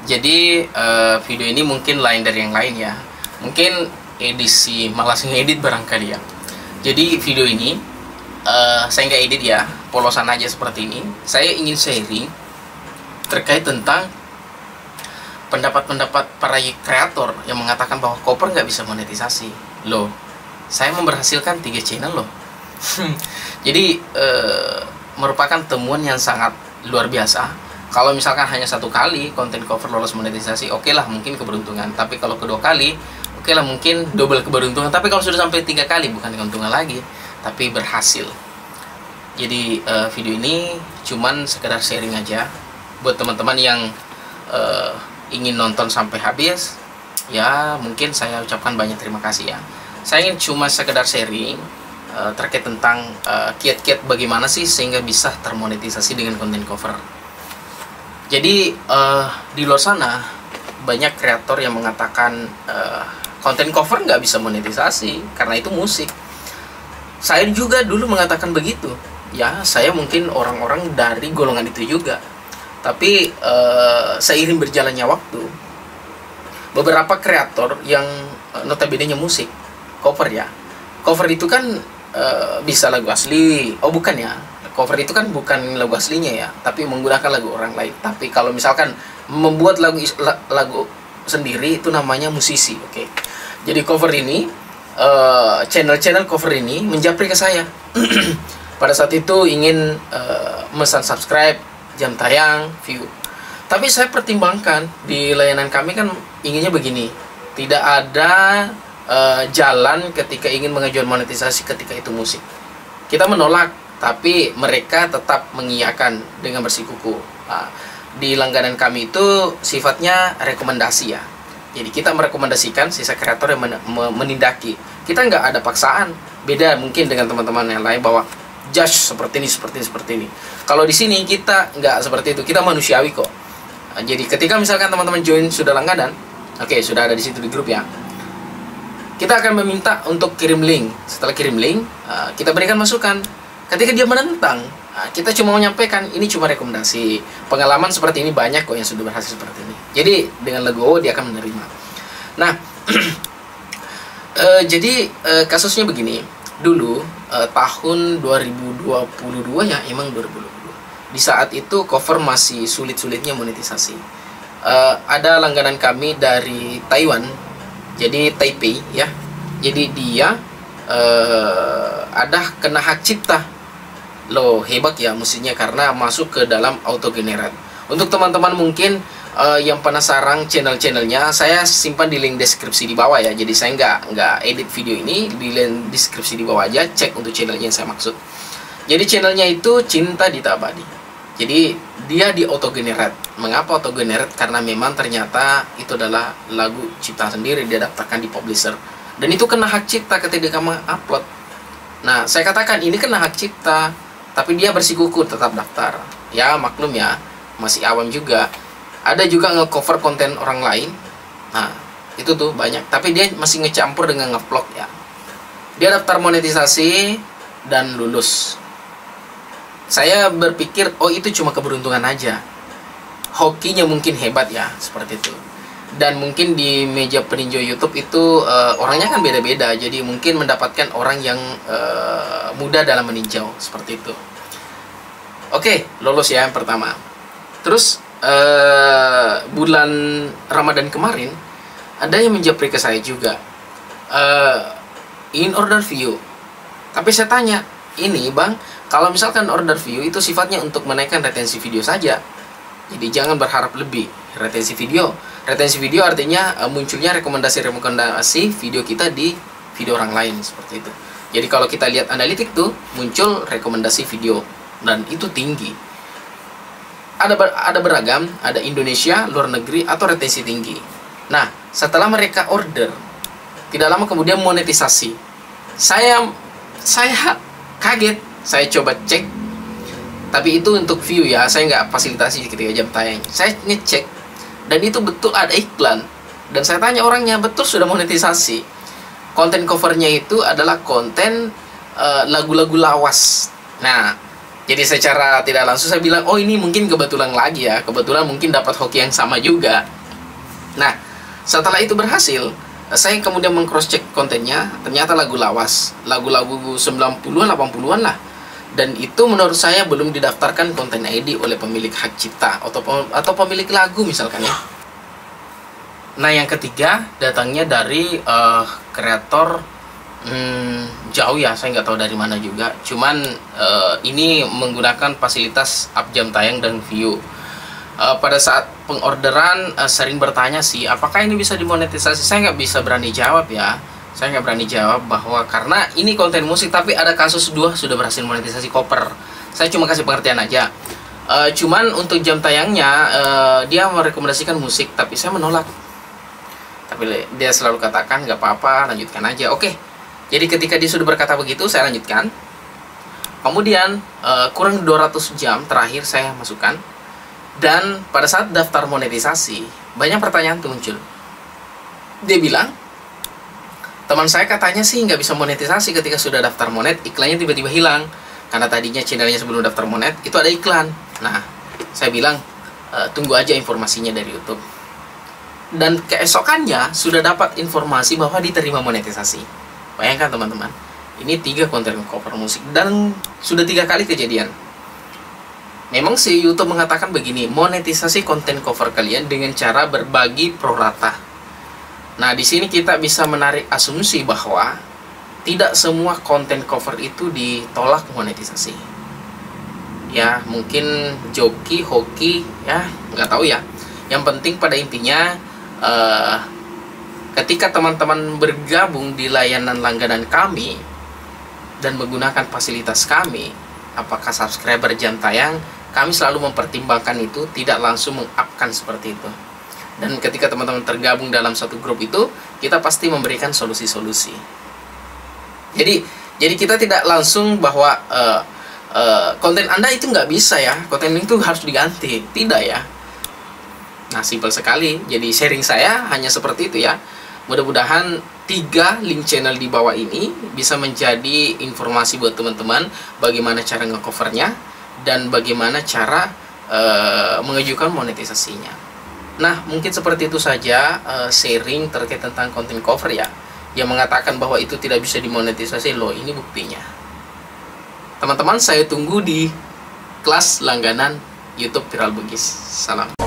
Jadi video ini mungkin lain dari yang lain ya. Mungkin edisi malas ngedit barangkali ya. Jadi video ini saya nggak edit ya, polosan aja seperti ini. Saya ingin sharing terkait tentang pendapat-pendapat para kreator yang mengatakan bahwa cover nggak bisa monetisasi. Loh, saya memberhasilkan 3 channel loh. Jadi merupakan temuan yang sangat luar biasa. Kalau misalkan hanya 1 kali konten cover lolos monetisasi, oke lah mungkin keberuntungan. Tapi kalau kedua kali, oke lah mungkin double keberuntungan. Tapi kalau sudah sampai 3 kali, bukan keuntungan lagi, tapi berhasil. Jadi video ini cuman sekedar sharing aja buat teman-teman yang ingin nonton sampai habis. Ya mungkin saya ucapkan banyak terima kasih ya. Saya ingin cuma sekedar sharing terkait tentang kiat-kiat bagaimana sih sehingga bisa termonetisasi dengan konten cover. Jadi di luar sana banyak kreator yang mengatakan konten cover nggak bisa monetisasi karena itu musik. Saya juga dulu mengatakan begitu. Ya, saya mungkin orang-orang dari golongan itu juga. Tapi seiring berjalannya waktu, beberapa kreator yang notabene-nya musik cover ya. Cover itu kan bisa lagu asli. Oh bukan ya. Cover itu kan bukan lagu aslinya ya, tapi menggunakan lagu orang lain. Tapi kalau misalkan membuat lagu sendiri itu namanya musisi, oke. Jadi cover ini, channel-channel cover ini menjapri ke saya. Pada saat itu ingin memesan subscribe, jam tayang, view. Tapi saya pertimbangkan di layanan kami kan inginnya begini, tidak ada jalan ketika ingin mengajukan monetisasi ketika itu musik. Kita menolak. Tapi mereka tetap mengiyakan dengan bersikukuh. Nah, di langganan kami itu sifatnya rekomendasi ya. Jadi kita merekomendasikan sisa kreator yang menindaki. Kita nggak ada paksaan. Beda mungkin dengan teman-teman yang lain bahwa judge seperti ini. Kalau di sini kita nggak seperti itu. Kita manusiawi kok. Nah, jadi ketika misalkan teman-teman join sudah langganan, oke, sudah ada di situ di grup ya. Kita akan meminta untuk kirim link. Setelah kirim link, kita berikan masukan. Ketika dia menentang, kita cuma menyampaikan ini cuma rekomendasi. Pengalaman seperti ini banyak kok yang sudah berhasil seperti ini. Jadi dengan legowo dia akan menerima. Nah, jadi kasusnya begini. Dulu tahun 2022 ya, emang 2022. Di saat itu cover masih sulit-sulitnya monetisasi. Ada langganan kami dari Taiwan, jadi Taipei ya. Jadi dia ada kena hak cipta. Loh, hebat ya musiknya karena masuk ke dalam auto generate. Untuk teman-teman mungkin yang penasaran channel-channelnya, saya simpan di link deskripsi di bawah ya. Jadi saya nggak edit video ini, di link deskripsi di bawah aja, cek untuk channelnya yang saya maksud. Jadi channelnya itu Cinta Dita Abadi. Jadi dia di auto generate. Mengapa auto generate? Karena memang ternyata itu adalah lagu cipta sendiri, dia daftarkan di publisher. Dan itu kena hak cipta ketika kamu upload. Nah, saya katakan ini kena hak cipta, tapi dia bersikukuh tetap daftar. Ya maklum ya, masih awam juga. Ada juga nge-cover konten orang lain. Nah itu tuh banyak. Tapi dia masih ngecampur dengan nge-vlog ya. Dia daftar monetisasi dan lulus. Saya berpikir oh itu cuma keberuntungan aja. Hokinya mungkin hebat ya, seperti itu. Dan mungkin di meja peninjau YouTube itu orangnya kan beda-beda. Jadi mungkin mendapatkan orang yang mudah dalam meninjau, seperti itu. Oke, lolos ya yang pertama. Terus bulan Ramadan kemarin ada yang menjapri ke saya juga, ingin order view. Tapi saya tanya, ini bang, kalau misalkan order view itu sifatnya untuk menaikkan retensi video saja. Jadi jangan berharap lebih retensi video. Retensi video artinya munculnya rekomendasi video kita di video orang lain, seperti itu. Jadi kalau kita lihat analitik tuh muncul rekomendasi video dan itu tinggi. Ada beragam, ada Indonesia, luar negeri atau retensi tinggi. Nah, setelah mereka order, tidak lama kemudian monetisasi. Saya kaget, saya coba cek. Tapi itu untuk view ya, saya nggak fasilitasi ketika jam tayang. Saya ngecek dan itu betul ada iklan. Dan saya tanya orangnya, betul sudah monetisasi. Konten covernya itu adalah konten lagu-lagu lawas. Nah, Jadi secara tidak langsung saya bilang, oh ini mungkin kebetulan lagi ya, kebetulan mungkin dapat hoki yang sama juga. Nah, setelah itu berhasil, saya kemudian meng-cross check kontennya, ternyata lagu lawas, lagu-lagu 90-an, 80-an lah. Dan itu menurut saya belum didaftarkan konten ID oleh pemilik hak cipta atau pemilik lagu misalkan ya. Nah, yang ketiga datangnya dari kreator jauh ya, saya nggak tahu dari mana juga. Cuman ini menggunakan fasilitas up jam tayang dan view. Pada saat pengorderan sering bertanya sih, apakah ini bisa dimonetisasi? Saya nggak bisa berani jawab ya. Saya nggak berani jawab bahwa karena ini konten musik, tapi ada kasus dua sudah berhasil monetisasi koper. Saya cuma kasih pengertian aja. Cuman untuk jam tayangnya dia merekomendasikan musik, tapi saya menolak. Tapi dia selalu katakan nggak apa-apa, lanjutkan aja. Oke. Jadi ketika dia sudah berkata begitu, saya lanjutkan. Kemudian kurang 200 jam terakhir saya masukkan. Dan pada saat daftar monetisasi, banyak pertanyaan tuh muncul. Dia bilang, teman saya katanya sih nggak bisa monetisasi ketika sudah daftar monet, iklannya tiba-tiba hilang. Karena tadinya channelnya sebelum daftar monet, itu ada iklan. Nah, saya bilang, tunggu aja informasinya dari YouTube. Dan keesokannya, sudah dapat informasi bahwa diterima monetisasi. Bayangkan teman-teman, ini 3 konten cover musik dan sudah 3 kali kejadian. Memang si YouTube mengatakan begini, monetisasi konten cover kalian dengan cara berbagi prorata. Nah, di sini kita bisa menarik asumsi bahwa tidak semua konten cover itu ditolak monetisasi. Ya, mungkin joki, hoki, ya nggak tahu ya. Yang penting pada intinya, ketika teman-teman bergabung di layanan langganan kami dan menggunakan fasilitas kami, apakah subscriber jam tayang, kami selalu mempertimbangkan itu, tidak langsung meng-up-kan seperti itu. Dan ketika teman-teman tergabung dalam satu grup itu, kita pasti memberikan solusi-solusi. Jadi kita tidak langsung bahwa konten Anda itu nggak bisa ya, konten itu harus diganti, tidak ya. Nah, simpel sekali. Jadi sharing saya hanya seperti itu ya. Mudah-mudahan 3 link channel di bawah ini bisa menjadi informasi buat teman-teman bagaimana cara ngecovernya dan bagaimana cara mengajukan monetisasinya. Nah, mungkin seperti itu saja sharing terkait tentang konten cover ya. Yang mengatakan bahwa itu tidak bisa dimonetisasi, loh ini buktinya. Teman-teman, saya tunggu di kelas langganan YouTube Viral Bugis. Salam.